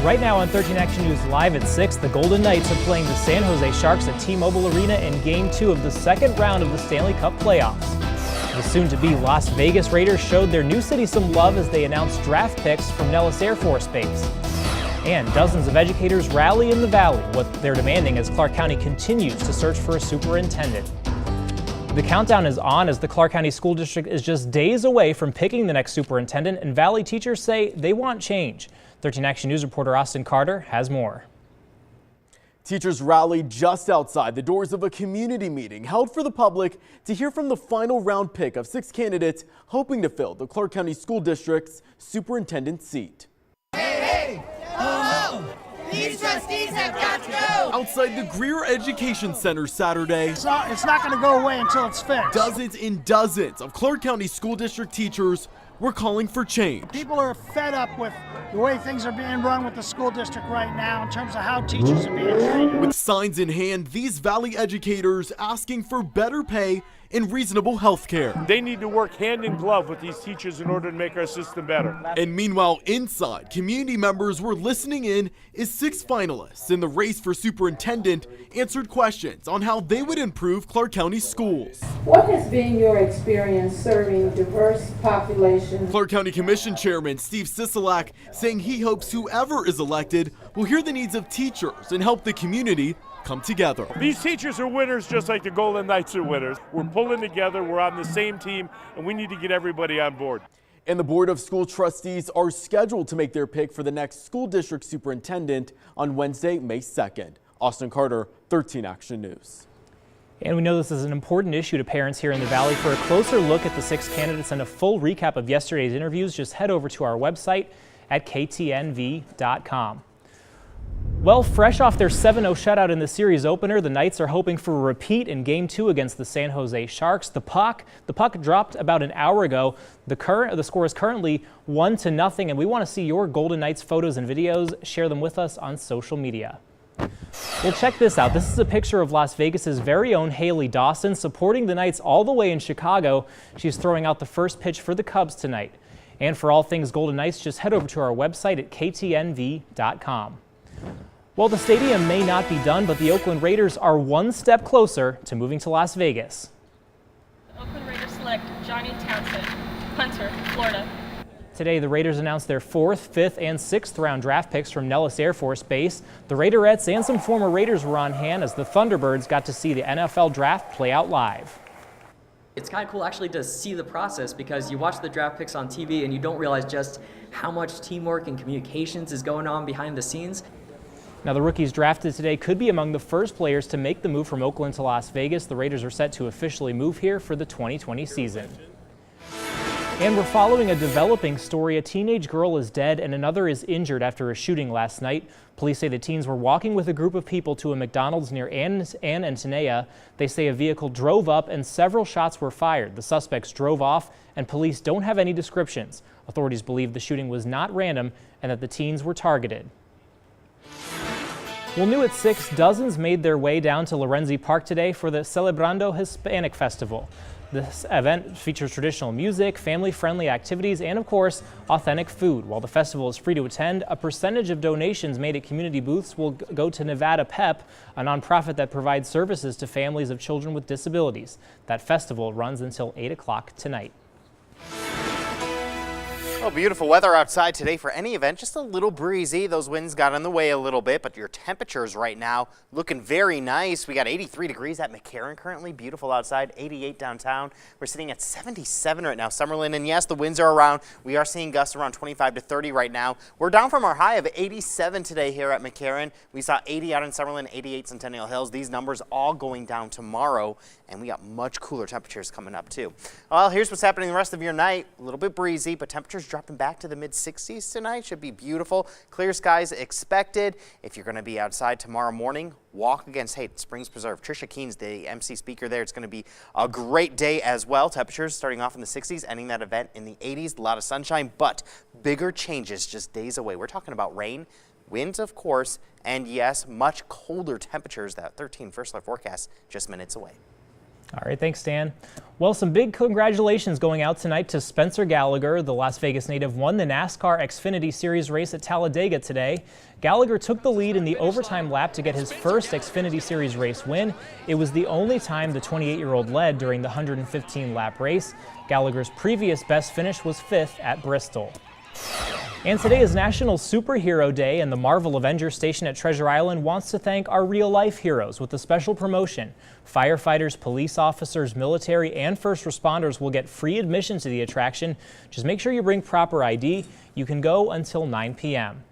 Right now on 13 Action News Live at 6, the Golden Knights are playing the San Jose Sharks at T-Mobile Arena in Game 2 of the second round of the Stanley Cup playoffs. The soon-to-be Las Vegas Raiders showed their new city some love as they announced draft picks from Nellis Air Force Base. And dozens of educators rally in the Valley, what they're demanding as Clark County continues to search for a superintendent. The countdown is on as the Clark County School District is just days away from picking the next superintendent, and Valley teachers say they want change. 13 Action News reporter Austin Carter has more. Teachers rallied just outside the doors of a community meeting held for the public to hear from the final round pick of 6 candidates hoping to fill the Clark County School District's superintendent seat. Hey, ho, ho! These trustees have got to go! Outside the Greer Education Center Saturday, it's not going to go away until it's fixed. Dozens and dozens of Clark County School District teachers were calling for change. People are fed up with the way things are being run with the school district right now in terms of how teachers are being treated. With signs in hand, these Valley educators asking for better pay and reasonable health care. They need to work hand in glove with these teachers in order to make our system better. And meanwhile, inside, community members were listening in as 6 finalists in the race for superintendent answered questions on how they would improve Clark County schools. What has been your experience serving diverse populations? Clark County Commission Chairman Steve Sisolak saying he hopes whoever is elected will hear the needs of teachers and help the community come together. These teachers are winners just like the Golden Knights are winners. We're pulling together, we're on the same team, and we need to get everybody on board. And the Board of School Trustees are scheduled to make their pick for the next school district superintendent on Wednesday, May 2nd. Austin Carter, 13 Action News. And we know this is an important issue to parents here in the Valley. For a closer look at the 6 candidates and a full recap of yesterday's interviews, just head over to our website at ktnv.com. Well, fresh off their 7-0 shutout in the series opener, the Knights are hoping for a repeat in Game 2 against the San Jose Sharks. The puck dropped about an hour ago. The score is currently 1-0, and we want to see your Golden Knights photos and videos. Share them with us on social media. Well, check this out. This is a picture of Las Vegas's very own Haley Dawson supporting the Knights all the way in Chicago. She's throwing out the first pitch for the Cubs tonight. And for all things Golden Knights, just head over to our website at ktnv.com. Well, the stadium may not be done, but the Oakland Raiders are one step closer to moving to Las Vegas. The Oakland Raiders select Johnny Townsend, punter, Florida. Today, the Raiders announced their 4th, 5th, and 6th round draft picks from Nellis Air Force Base. The Raiderettes and some former Raiders were on hand as the Thunderbirds got to see the NFL draft play out live. It's kind of cool actually to see the process because you watch the draft picks on TV and you don't realize just how much teamwork and communications is going on behind the scenes. Now, the rookies drafted today could be among the first players to make the move from Oakland to Las Vegas. The Raiders are set to officially move here for the 2020 season. And we're following a developing story. A teenage girl is dead and another is injured after a shooting last night. Police say the teens were walking with a group of people to a McDonald's near Ann and Tenaya. They say a vehicle drove up and several shots were fired. The suspects drove off and police don't have any descriptions. Authorities believe the shooting was not random and that the teens were targeted. Well, new at 6, dozens made their way down to Lorenzi Park today for the Celebrando Hispanic Festival. This event features traditional music, family-friendly activities, and of course, authentic food. While the festival is free to attend, a percentage of donations made at community booths will go to Nevada PEP, a nonprofit that provides services to families of children with disabilities. That festival runs until 8 o'clock tonight. Well, beautiful weather outside today for any event, just a little breezy. Those winds got in the way a little bit, but your temperatures right now looking very nice. We got 83 degrees at McCarran currently, beautiful outside, 88 downtown. We're sitting at 77 right now, Summerlin, and yes, the winds are around. We are seeing gusts around 25 to 30 right now. We're down from our high of 87 today here at McCarran. We saw 80 out in Summerlin, 88 Centennial Hills. These numbers all going down tomorrow, and we got much cooler temperatures coming up too. Well, here's what's happening the rest of your night. A little bit breezy, but temperatures dropping back to the mid-60s tonight. Should be beautiful. Clear skies expected. If you're going to be outside tomorrow morning, walk against hate. Springs Preserve. Trisha Keen's the MC speaker there. It's going to be a great day as well. Temperatures starting off in the 60s, ending that event in the 80s. A lot of sunshine, but bigger changes just days away. We're talking about rain, winds, of course, and yes, much colder temperatures. That 13 first alert forecast just minutes away. All right, thanks, Dan. Well, some big congratulations going out tonight to Spencer Gallagher. The Las Vegas native won the NASCAR Xfinity Series race at Talladega today. Gallagher took the lead in the overtime lap to get his first Xfinity Series race win. It was the only time the 28-year-old led during the 115-lap race. Gallagher's previous best finish was 5th at Bristol. And today is National Superhero Day, and the Marvel Avengers station at Treasure Island wants to thank our real-life heroes with a special promotion. Firefighters, police officers, military, and first responders will get free admission to the attraction. Just make sure you bring proper ID. You can go until 9 p.m.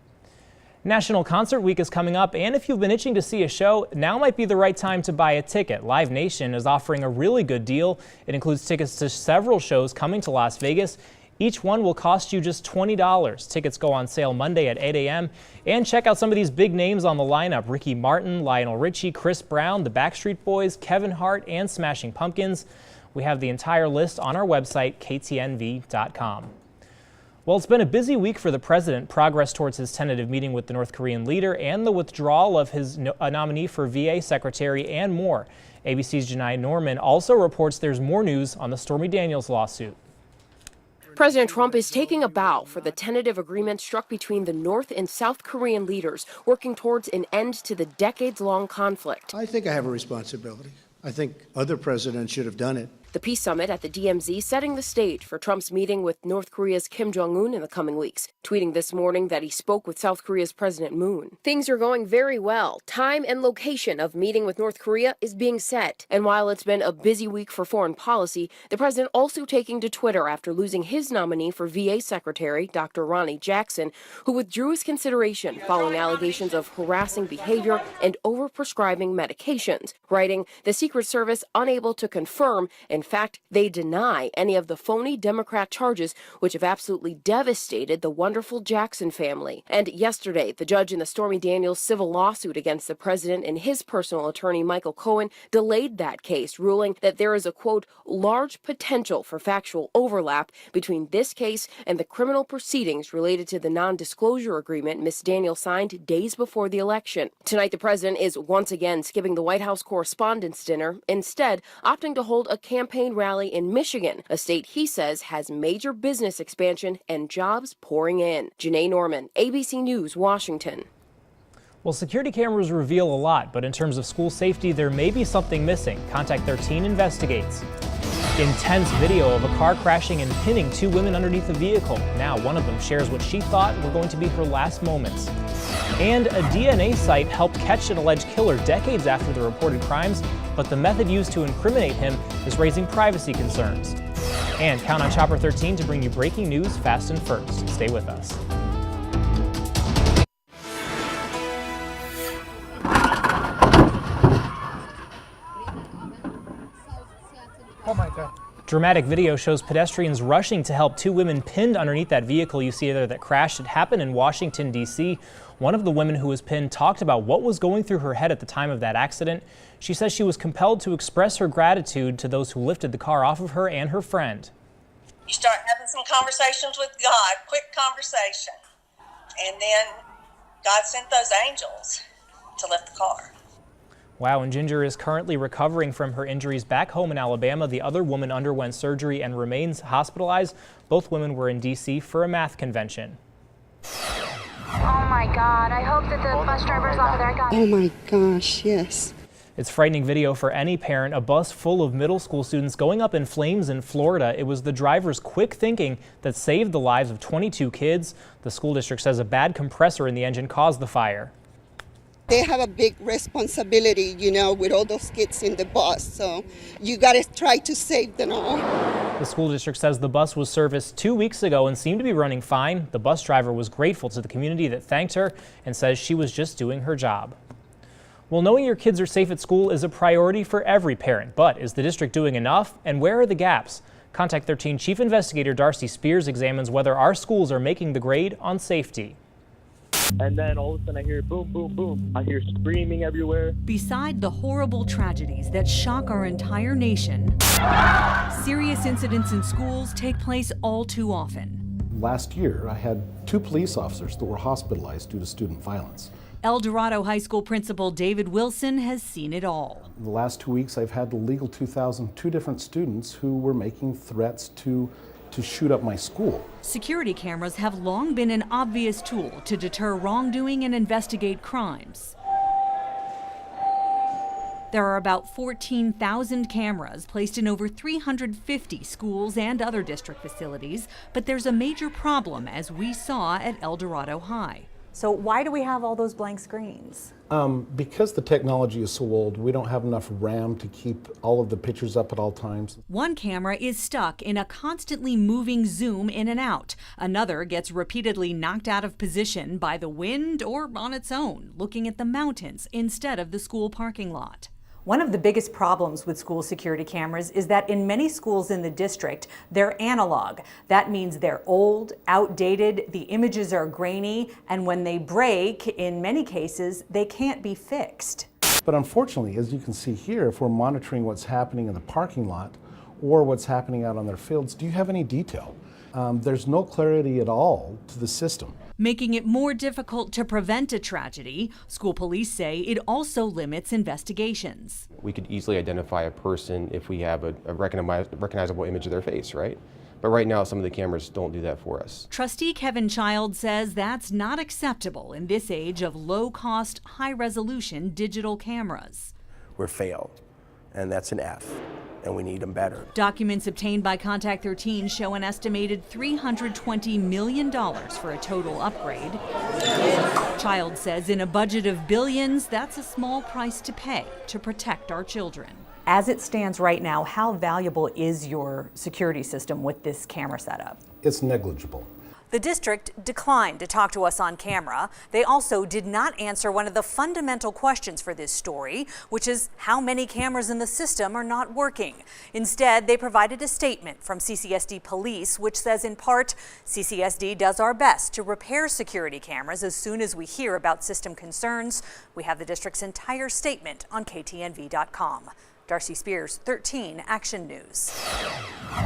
National Concert Week is coming up, and if you've been itching to see a show, now might be the right time to buy a ticket. Live Nation is offering a really good deal. It includes tickets to several shows coming to Las Vegas. Each one will cost you just $20. Tickets go on sale Monday at 8 a.m. And check out some of these big names on the lineup: Ricky Martin, Lionel Richie, Chris Brown, the Backstreet Boys, Kevin Hart, and Smashing Pumpkins. We have the entire list on our website, ktnv.com. Well, it's been a busy week for the president. Progress towards his tentative meeting with the North Korean leader and the withdrawal of his nominee for VA secretary and more. ABC's Janai Norman also reports there's more news on the Stormy Daniels lawsuit. President Trump is taking a bow for the tentative agreement struck between the North and South Korean leaders, working towards an end to the decades-long conflict. I think I have a responsibility. I think other presidents should have done it. The peace summit at the DMZ setting the stage for Trump's meeting with North Korea's Kim Jong-un in the coming weeks, tweeting this morning that he spoke with South Korea's President Moon. Things are going very well. Time and location of meeting with North Korea is being set. And while it's been a busy week for foreign policy, the president also taking to Twitter after losing his nominee for VA Secretary, Dr. Ronnie Jackson, who withdrew his consideration following allegations of harassing behavior and overprescribing medications, writing, "The Secret Service unable to confirm. In fact, they deny any of the phony Democrat charges which have absolutely devastated the wonderful Jackson family." And yesterday, the judge in the Stormy Daniels civil lawsuit against the president and his personal attorney, Michael Cohen, delayed that case, ruling that there is a, quote, large potential for factual overlap between this case and the criminal proceedings related to the non-disclosure agreement Ms. Daniels signed days before the election. Tonight, the president is once again skipping the White House Correspondents' Dinner, instead opting to hold a campaign rally in Michigan, a state he says has major business expansion and jobs pouring in. Janai Norman, ABC News, Washington. Well, security cameras reveal a lot, but in terms of school safety, there may be something missing. Contact 13 investigates. Intense video of a car crashing and pinning 2 women underneath a vehicle. Now one of them shares what she thought were going to be her last moments. And a DNA site helped catch an alleged killer decades after the reported crimes, but the method used to incriminate him is raising privacy concerns. And count on Chopper 13 to bring you breaking news fast and first. Stay with us. Oh my God. Dramatic video shows pedestrians rushing to help 2 women pinned underneath that vehicle you see there that crashed. It happened in Washington, D.C. One of the women who was pinned talked about what was going through her head at the time of that accident. She says she was compelled to express her gratitude to those who lifted the car off of her and her friend. You start having some conversations with God, quick conversation, and then God sent those angels to lift the car. Wow, and Ginger is currently recovering from her injuries back home in Alabama. The other woman underwent surgery and remains hospitalized. Both women were in D.C. for a math convention. Oh my God, I hope that the bus driver's off of there. Oh my gosh, yes. It's frightening video for any parent. A bus full of middle school students going up in flames in Florida. It was the driver's quick thinking that saved the lives of 22 kids. The school district says a bad compressor in the engine caused the fire. They have a big responsibility, you know, with all those kids in the bus, so you got to try to save them all. The school district says the bus was serviced 2 weeks ago and seemed to be running fine. The bus driver was grateful to the community that thanked her and says she was just doing her job. Well, knowing your kids are safe at school is a priority for every parent, but is the district doing enough, and where are the gaps? Contact 13 Chief Investigator Darcy Spears examines whether our schools are making the grade on safety. And then all of a sudden I hear boom, boom, boom. I hear screaming everywhere. Beside the horrible tragedies that shock our entire nation, serious incidents in schools take place all too often. Last year, I had 2 police officers that were hospitalized due to student violence. El Dorado High School principal David Wilson has seen it all. The last 2 weeks, I've had the Legal 2000, 2 different students who were making threats to shoot up my school. Security cameras have long been an obvious tool to deter wrongdoing and investigate crimes. There are about 14,000 cameras placed in over 350 schools and other district facilities, but there's a major problem, as we saw at El Dorado High. So why do we have all those blank screens? Because the technology is so old, we don't have enough RAM to keep all of the pictures up at all times. One camera is stuck in a constantly moving zoom in and out. Another gets repeatedly knocked out of position by the wind or on its own, looking at the mountains instead of the school parking lot. One of the biggest problems with school security cameras is that in many schools in the district, they're analog. That means they're old, outdated, the images are grainy, and when they break, in many cases, they can't be fixed. But unfortunately, as you can see here, if we're monitoring what's happening in the parking lot or what's happening out on their fields, do you have any detail? There's no clarity at all to the system. Making it more difficult to prevent a tragedy, school police say it also limits investigations. We could easily identify a person if we have a recognizable image of their face, right? But right now, some of the cameras don't do that for us. Trustee Kevin Child says that's not acceptable in this age of low-cost, high-resolution digital cameras. We're failed, and that's an F. And we need them better. Documents obtained by Contact 13 show an estimated $320 million for a total upgrade. Child says in a budget of billions, that's a small price to pay to protect our children. As it stands right now, how valuable is your security system with this camera setup? It's negligible. The district declined to talk to us on camera. They also did not answer one of the fundamental questions for this story, which is how many cameras in the system are not working. Instead, they provided a statement from CCSD Police, which says in part, CCSD does our best to repair security cameras as soon as we hear about system concerns. We have the district's entire statement on KTNV.com. Darcy Spears, 13 Action News.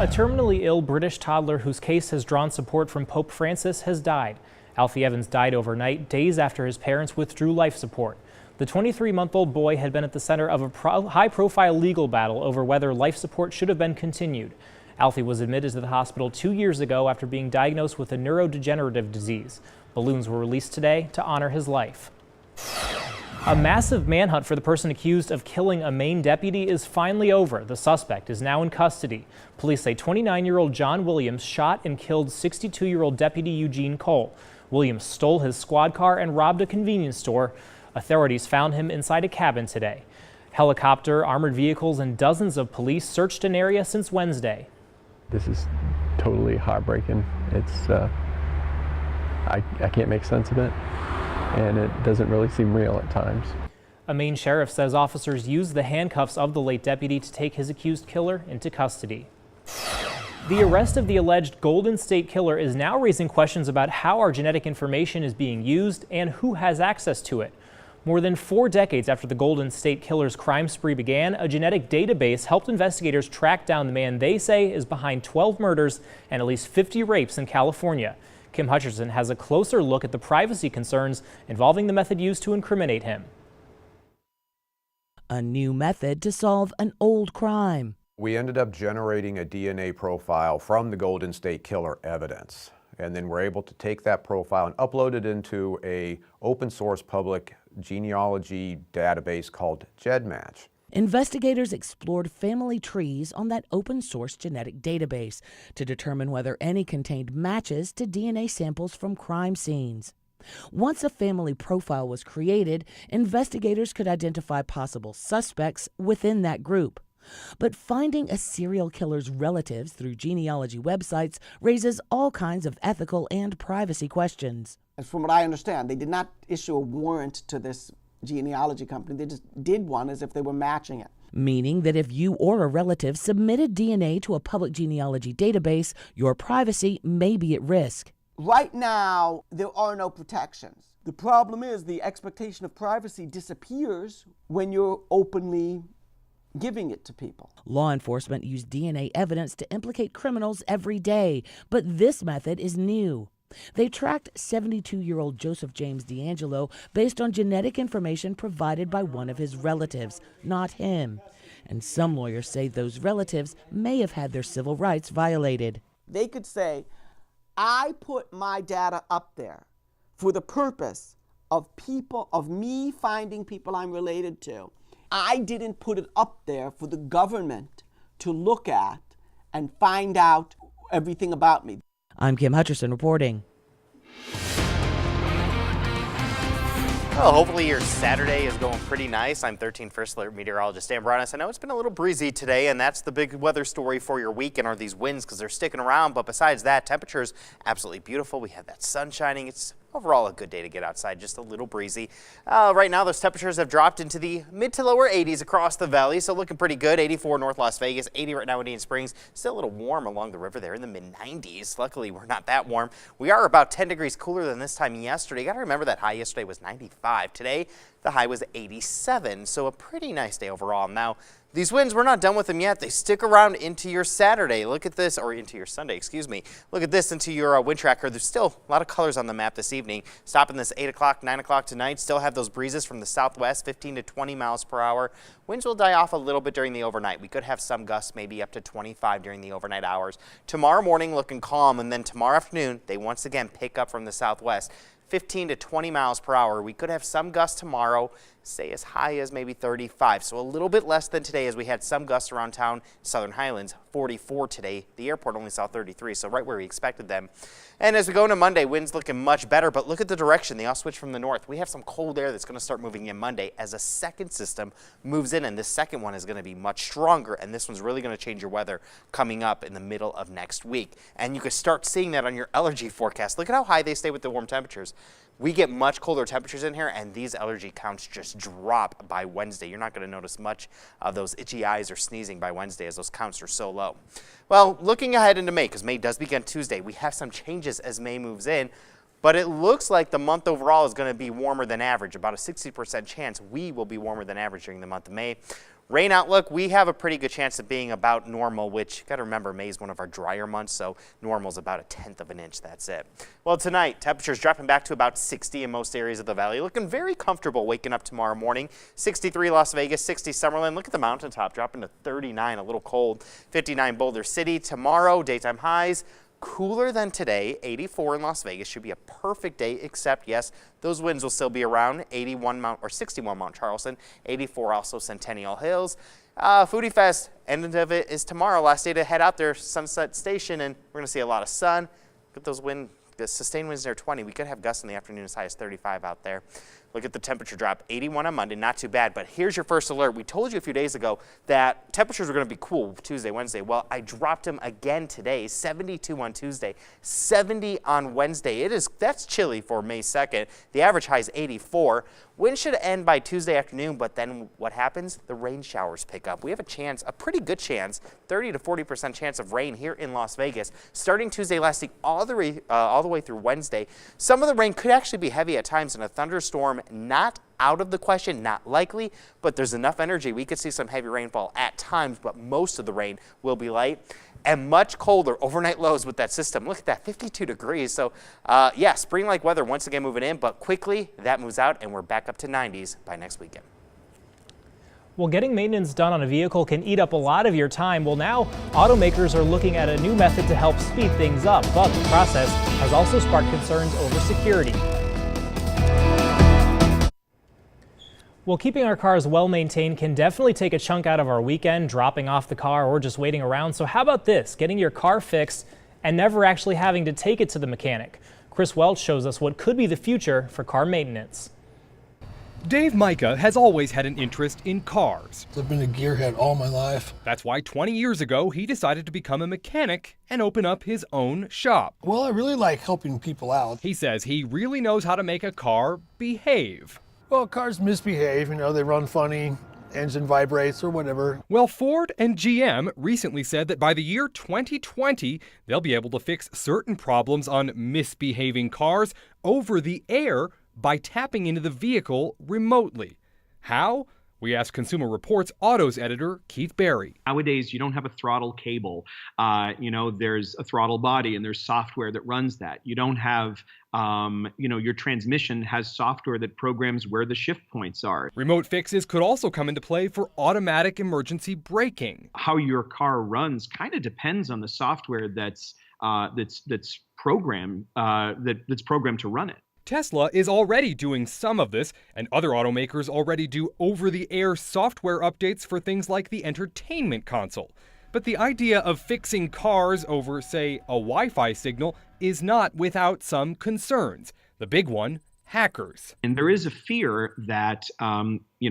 A terminally ill British toddler whose case has drawn support from Pope Francis has died. Alfie Evans died overnight, days after his parents withdrew life support. The 23-month-old boy had been at the center of a high-profile legal battle over whether life support should have been continued. Alfie was admitted to the hospital 2 years ago after being diagnosed with a neurodegenerative disease. Balloons were released today to honor his life. A massive manhunt for the person accused of killing a Maine deputy is finally over. The suspect is now in custody. Police say 29-year-old John Williams shot and killed 62-year-old Deputy Eugene Cole. Williams stole his squad car and robbed a convenience store. Authorities found him inside a cabin today. Helicopter, armored vehicles, and dozens of police searched an area since Wednesday. This is totally heartbreaking. It's I can't make sense of it. And it doesn't really seem real at times. A Maine sheriff says officers used the handcuffs of the late deputy to take his accused killer into custody. The arrest of the alleged Golden State Killer is now raising questions about how our genetic information is being used and who has access to it. More than 4 decades after the Golden State Killer's crime spree began, a genetic database helped investigators track down the man they say is behind 12 murders and at least 50 rapes in California. Kim Hutcherson has a closer look at the privacy concerns involving the method used to incriminate him. A new method to solve an old crime. We ended up generating a DNA profile from the Golden State Killer evidence, and then we're able to take that profile and upload it into a open source public genealogy database called GEDmatch. Investigators explored family trees on that open-source genetic database to determine whether any contained matches to DNA samples from crime scenes. Once a family profile was created, investigators could identify possible suspects within that group. But finding a serial killer's relatives through genealogy websites raises all kinds of ethical and privacy questions. From what I understand, they did not issue a warrant to this genealogy company. They just did one as if they were matching it. Meaning that if you or a relative submitted DNA to a public genealogy database, your privacy may be at risk. Right now, there are no protections. The problem is the expectation of privacy disappears when you're openly giving it to people. Law enforcement use DNA evidence to implicate criminals every day, but this method is new. They tracked 72-year-old Joseph James D'Angelo based on genetic information provided by one of his relatives, not him. And some lawyers say those relatives may have had their civil rights violated. They could say, I put my data up there for the purpose of me finding people I'm related to. I didn't put it up there for the government to look at and find out everything about me. I'm Kim Hutcherson reporting. Well, hopefully your Saturday is going pretty nice. I'm 13 First Alert meteorologist Dan Broadus. I know it's been a little breezy today, and that's the big weather story for your weekend are these winds because they're sticking around. But besides that, temperatures absolutely beautiful. We have that sun shining. It's overall a good day to get outside, just a little breezy. Right now, those temperatures have dropped into the mid to lower 80s across the valley, so looking pretty good. 84 North Las Vegas, 80 right now in Indian Springs. Still a little warm along the river there in the mid-90s. Luckily, we're not that warm. We are about 10 degrees cooler than this time yesterday. You got to remember that high yesterday was 95. Today, the high was 87, so a pretty nice day overall. Now, these winds, we're not done with them yet. They stick around into your Saturday. Look at this, or into your Sunday, excuse me. Look at this into your wind tracker. There's still a lot of colors on the map this evening. Stopping this 8 o'clock, 9 o'clock tonight. Still have those breezes from the southwest, 15 to 20 miles per hour. Winds will die off a little bit during the overnight. We could have some gusts, maybe up to 25 during the overnight hours. Tomorrow morning looking calm, and then tomorrow afternoon, they once again pick up from the southwest. 15 to 20 miles per hour. We could have some gusts tomorrow, say as high as maybe 35. So a little bit less than today as we had some gusts around town, Southern Highlands, 44 today. The airport only saw 33, so right where we expected them. And as we go into Monday, winds looking much better, but look at the direction. They all switch from the north. We have some cold air that's going to start moving in Monday as a second system moves in, and this second one is going to be much stronger, and this one's really going to change your weather coming up in the middle of next week. And you can start seeing that on your allergy forecast. Look at how high they stay with the warm temperatures. We get much colder temperatures in here, and these allergy counts just drop by Wednesday. You're not going to notice much of those itchy eyes or sneezing by Wednesday as those counts are so low. Well, looking ahead into May, because May does begin Tuesday, we have some changes as May moves in, but it looks like the month overall is going to be warmer than average. About a 60% chance we will be warmer than average during the month of May. Rain outlook, we have a pretty good chance of being about normal, which you got to remember May is one of our drier months, so normal is about 1/10 of an inch. That's it. Well, tonight, temperatures dropping back to about 60 in most areas of the valley. Looking very comfortable waking up tomorrow morning. 63 Las Vegas, 60 Summerlin. Look at the mountaintop dropping to 39, a little cold. 59 Boulder City. Tomorrow, daytime highs. Cooler than today, 84 in Las Vegas. Should be a perfect day, except, yes, those winds will still be around. 61 Mount Charleston, 84 also Centennial Hills. Foodie Fest, end of it is tomorrow. Last day to head out there, Sunset Station, and we're going to see a lot of sun. Look at those the sustained winds near 20. We could have gusts in the afternoon as high as 35 out there. Look at the temperature drop, 81 on Monday, not too bad. But here's your first alert. We told you a few days ago that temperatures were going to be cool Tuesday, Wednesday. Well, I dropped them again today, 72 on Tuesday, 70 on Wednesday. That's chilly for May 2nd. The average high is 84. Wind should end by Tuesday afternoon, but then what happens? The rain showers pick up. We have a pretty good chance, 30 to 40% chance of rain here in Las Vegas, starting Tuesday, lasting all the way through Wednesday. Some of the rain could actually be heavy at times, and a thunderstorm not out of the question, not likely, but there's enough energy. We could see some heavy rainfall at times, but most of the rain will be light. And much colder overnight lows with that system. Look at that, 52 degrees. So, yeah, spring-like weather once again moving in, but quickly that moves out and we're back up to 90s by next weekend. Well, getting maintenance done on a vehicle can eat up a lot of your time. Well, now automakers are looking at a new method to help speed things up, but the process has also sparked concerns over security. Well, keeping our cars well maintained can definitely take a chunk out of our weekend, dropping off the car or just waiting around. So how about this, getting your car fixed and never actually having to take it to the mechanic? Chris Welch shows us what could be the future for car maintenance. Dave Micah has always had an interest in cars. I've been a gearhead all my life. That's why 20 years ago he decided to become a mechanic and open up his own shop. Well, I really like helping people out. He says he really knows how to make a car behave. Well, cars misbehave, they run funny, engine vibrates or whatever. Well, Ford and GM recently said that by the year 2020, they'll be able to fix certain problems on misbehaving cars over the air by tapping into the vehicle remotely. How? We asked Consumer Reports Autos editor Keith Barry. Nowadays, you don't have a throttle cable. There's a throttle body and there's software that runs that. You don't have, your transmission has software that programs where the shift points are. Remote fixes could also come into play for automatic emergency braking. How your car runs kind of depends on the software that's programmed to run it. Tesla is already doing some of this, and other automakers already do over-the-air software updates for things like the entertainment console. But the idea of fixing cars over, say, a Wi-Fi signal is not without some concerns. The big one, hackers. And there is a fear that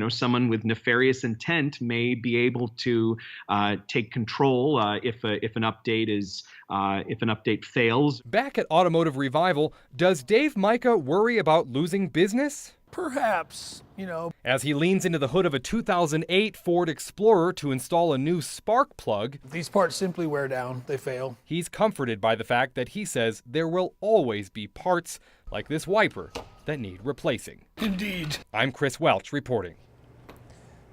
someone with nefarious intent may be able to take control if an update fails. Back at Automotive Revival, does Dave Micah worry about losing business? Perhaps, As he leans into the hood of a 2008 Ford Explorer to install a new spark plug. These parts simply wear down, they fail. He's comforted by the fact that he says there will always be parts like this wiper that need replacing. Indeed. I'm Chris Welch reporting.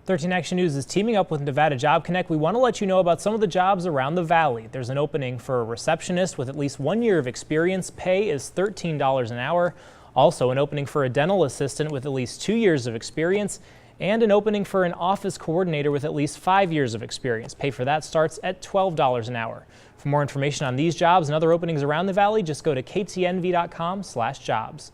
13 Action News is teaming up with Nevada Job Connect. We want to let you know about some of the jobs around the valley. There's an opening for a receptionist with at least 1 year of experience. Pay is $13 an hour. Also, an opening for a dental assistant with at least 2 years of experience, and an opening for an office coordinator with at least 5 years of experience. Pay for that starts at $12 an hour. For more information on these jobs and other openings around the valley, just go to ktnv.com/jobs.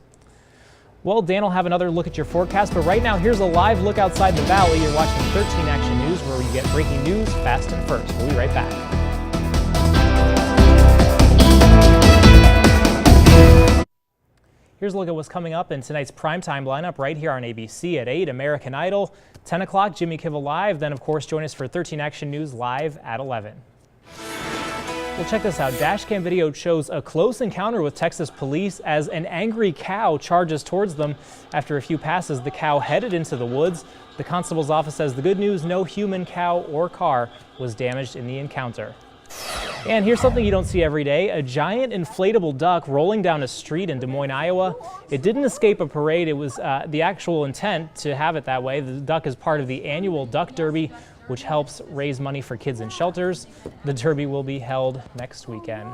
Well, Dan will have another look at your forecast, but right now, here's a live look outside the valley. You're watching 13 Action News, where we get breaking news fast and first. We'll be right back. Here's a look at what's coming up in tonight's primetime lineup right here on ABC at 8, American Idol, 10 o'clock, Jimmy Kimmel Live, then of course join us for 13 Action News live at 11. Well, check this out. Dashcam video shows a close encounter with Texas police as an angry cow charges towards them. After a few passes, the cow headed into the woods. The constable's office says the good news, no human, cow, or car was damaged in the encounter. And here's something you don't see every day, a giant inflatable duck rolling down a street in Des Moines, Iowa. It didn't escape a parade. It was the actual intent to have it that way. The duck is part of the annual Duck Derby, which helps raise money for kids in shelters. The Derby will be held next weekend.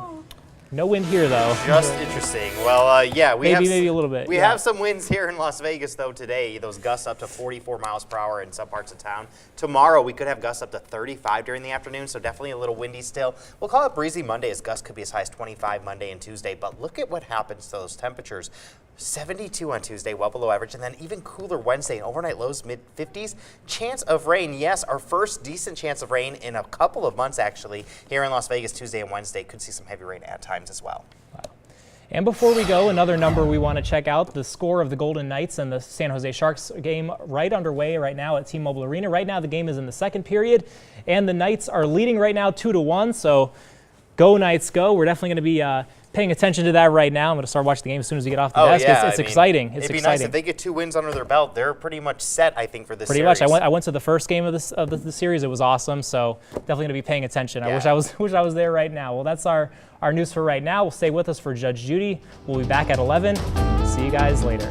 No wind here, though. Just interesting. Well, yeah, maybe a little bit. We have some winds here in Las Vegas, though, today. Those gusts up to 44 miles per hour in some parts of town. Tomorrow, we could have gusts up to 35 during the afternoon, so definitely a little windy still. We'll call it breezy Monday, as gusts could be as high as 25 Monday and Tuesday. But look at what happens to those temperatures. 72 on Tuesday, well below average, and then even cooler Wednesday, and overnight lows mid-50s. Chance of rain, yes, our first decent chance of rain in a couple of months, actually, here in Las Vegas Tuesday and Wednesday. Could see some heavy rain at times as well. And before we go, another number we want to check out, the score of the Golden Knights and the San Jose Sharks game right underway right now at T-Mobile Arena. Right now, the game is in the second period, and the Knights are leading right now 2-1, so go Knights, go. We're definitely going to be paying attention to that right now. I'm going to start watching the game as soon as we get off the desk. Yeah, it's exciting. It'd be nice if they get 2 wins under their belt. They're pretty much set, I think, for this series. Pretty much. I went to the first game of the series. It was awesome. So definitely going to be paying attention. I wish I was there right now. Well, that's our news for right now. We'll stay with us for Judge Judy. We'll be back at 11. See you guys later.